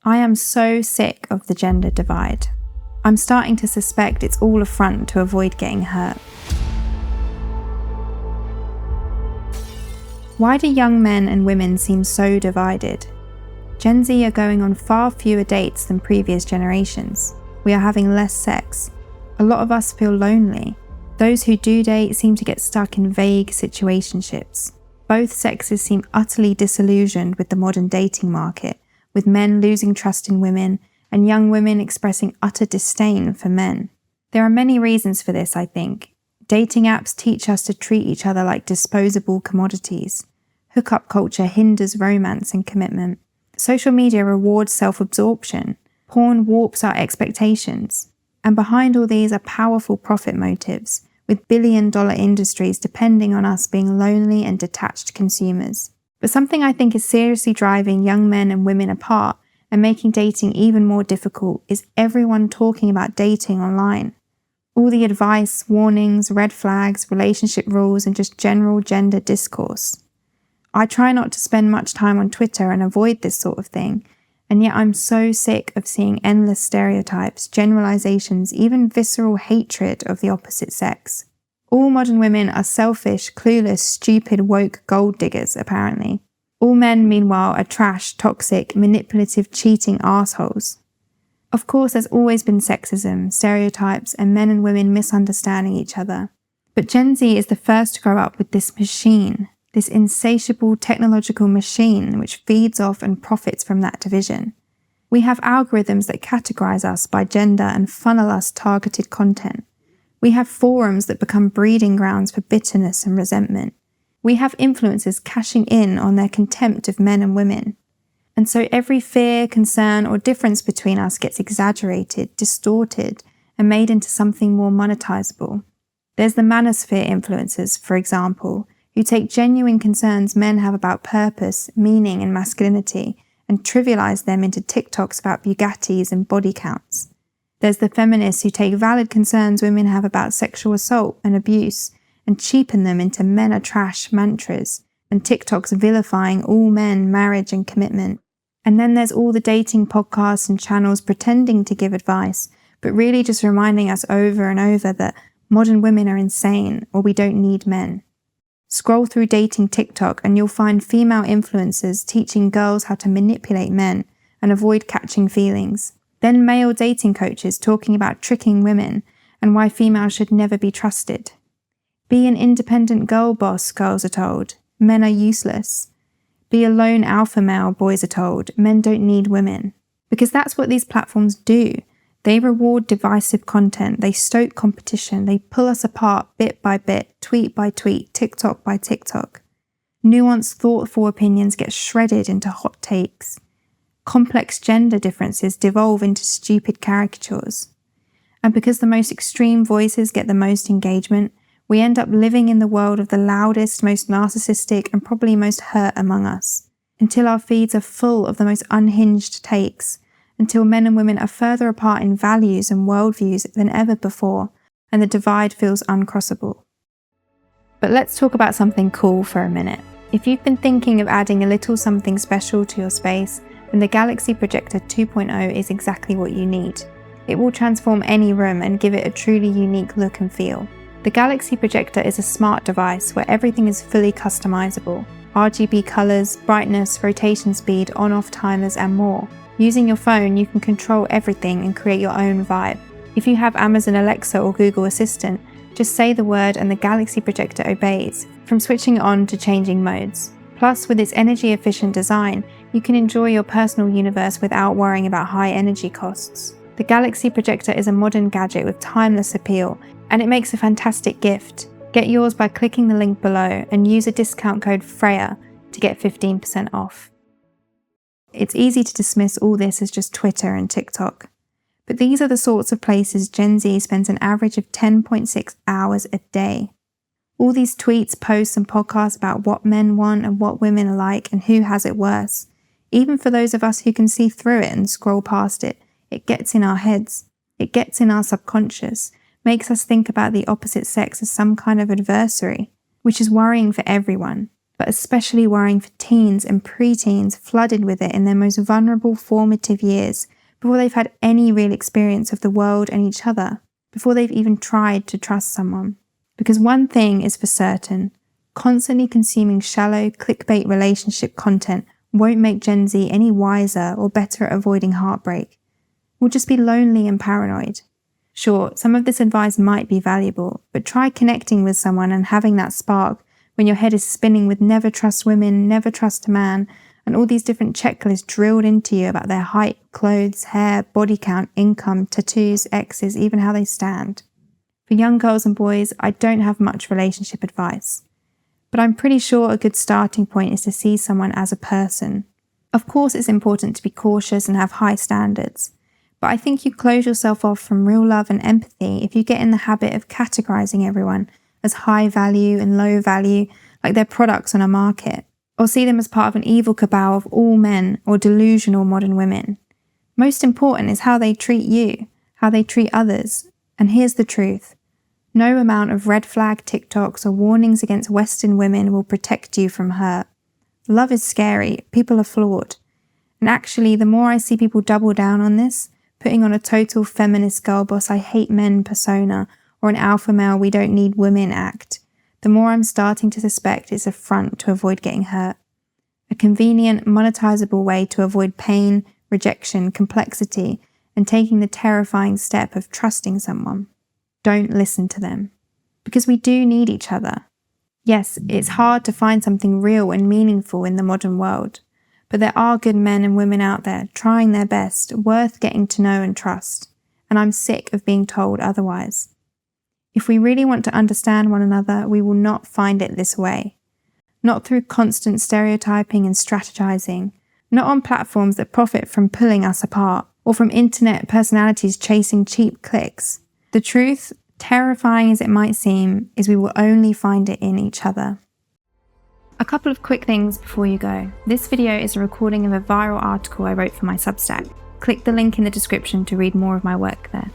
I am so sick of the gender divide. I'm starting to suspect it's all a front to avoid getting hurt. Why do young men and women seem so divided? Gen Z are going on far fewer dates than previous generations. We are having less sex. A lot of us feel lonely. Those who do date seem to get stuck in vague situationships. Both sexes seem utterly disillusioned with the modern dating market, with men losing trust in women and young women expressing utter disdain for men. There are many reasons for this, I think. Dating apps teach us to treat each other like disposable commodities. Hookup culture hinders romance and commitment. Social media rewards self-absorption. Porn warps our expectations. And behind all these are powerful profit motives, with billion-dollar industries depending on us being lonely and detached consumers. But something I think is seriously driving young men and women apart and making dating even more difficult is everyone talking about dating online. All the advice, warnings, red flags, relationship rules, and just general gender discourse. I try not to spend much time on Twitter and avoid this sort of thing, and yet I'm so sick of seeing endless stereotypes, generalizations, even visceral hatred of the opposite sex. All modern women are selfish, clueless, stupid, woke gold diggers, apparently. All men, meanwhile, are trash, toxic, manipulative, cheating arseholes. Of course, there's always been sexism, stereotypes, and men and women misunderstanding each other. But Gen Z is the first to grow up with this machine, this insatiable technological machine which feeds off and profits from that division. We have algorithms that categorize us by gender and funnel us targeted content. We have forums that become breeding grounds for bitterness and resentment. We have influencers cashing in on their contempt of men and women. And so every fear, concern, or difference between us gets exaggerated, distorted, and made into something more monetizable. There's the manosphere influencers, for example, who take genuine concerns men have about purpose, meaning, and masculinity, and trivialize them into TikToks about Bugattis and body counts. There's the feminists who take valid concerns women have about sexual assault and abuse, and cheapen them into men are trash mantras, and TikToks vilifying all men, marriage, and commitment. And then there's all the dating podcasts and channels pretending to give advice, but really just reminding us over and over that modern women are insane or we don't need men. Scroll through dating TikTok and you'll find female influencers teaching girls how to manipulate men and avoid catching feelings. Then male dating coaches talking about tricking women and why females should never be trusted. Be an independent girl boss, girls are told. Men are useless. Be a lone alpha male, boys are told. Men don't need women. Because that's what these platforms do. They reward divisive content, they stoke competition, they pull us apart bit by bit, tweet by tweet, TikTok by TikTok. Nuanced, thoughtful opinions get shredded into hot takes. Complex gender differences devolve into stupid caricatures. And because the most extreme voices get the most engagement, we end up living in the world of the loudest, most narcissistic, and probably most hurt among us, until our feeds are full of the most unhinged takes, until men and women are further apart in values and worldviews than ever before, and the divide feels uncrossable. But let's talk about something cool for a minute. If you've been thinking of adding a little something special to your space, then the Galaxy Projector 2.0 is exactly what you need. It will transform any room and give it a truly unique look and feel. The Galaxy Projector is a smart device where everything is fully customizable. RGB colors, brightness, rotation speed, on-off timers, and more. Using your phone, you can control everything and create your own vibe. If you have Amazon Alexa or Google Assistant, just say the word and the Galaxy Projector obeys, from switching it on to changing modes. Plus, with its energy-efficient design, you can enjoy your personal universe without worrying about high energy costs. The Galaxy Projector is a modern gadget with timeless appeal, and it makes a fantastic gift. Get yours by clicking the link below and use a discount code Freya to get 15% off. It's easy to dismiss all this as just Twitter and TikTok. But these are the sorts of places Gen Z spends an average of 10.6 hours a day. All these tweets, posts, and podcasts about what men want and what women are like and who has it worse. Even for those of us who can see through it and scroll past it, it gets in our heads. It gets in our subconscious, makes us think about the opposite sex as some kind of adversary, which is worrying for everyone. but especially worrying for teens and preteens flooded with it in their most vulnerable formative years, before they've had any real experience of the world and each other, before they've even tried to trust someone. Because one thing is for certain, constantly consuming shallow, clickbait relationship content won't make Gen Z any wiser or better at avoiding heartbreak. We'll just be lonely and paranoid. Sure, some of this advice might be valuable, but try connecting with someone and having that spark when your head is spinning with never trust women, never trust a man, and all these different checklists drilled into you about their height, clothes, hair, body count, income, tattoos, exes, even how they stand. For young girls and boys, I don't have much relationship advice, but I'm pretty sure a good starting point is to see someone as a person. Of course, it's important to be cautious and have high standards, but I think you close yourself off from real love and empathy if you get in the habit of categorizing everyone as high value and low value, like they're products on a market, or see them as part of an evil cabal of all men or delusional modern women. Most important is how they treat you, how they treat others, and here's the truth. No amount of red flag TikToks or warnings against Western women will protect you from hurt. Love is scary, people are flawed. And actually, the more I see people double down on this, putting on a total feminist girl boss I hate men persona, or an alpha male we don't need women act, the more I'm starting to suspect it's a front to avoid getting hurt. A convenient, monetizable way to avoid pain, rejection, complexity, and taking the terrifying step of trusting someone. Don't listen to them. Because we do need each other. Yes, it's hard to find something real and meaningful in the modern world, but there are good men and women out there trying their best, worth getting to know and trust, and I'm sick of being told otherwise. If we really want to understand one another, we will not find it this way. Not through constant stereotyping and strategizing, not on platforms that profit from pulling us apart, or from internet personalities chasing cheap clicks. The truth, terrifying as it might seem, is we will only find it in each other. A couple of quick things before you go. This video is a recording of a viral article I wrote for my Substack. Click the link in the description to read more of my work there.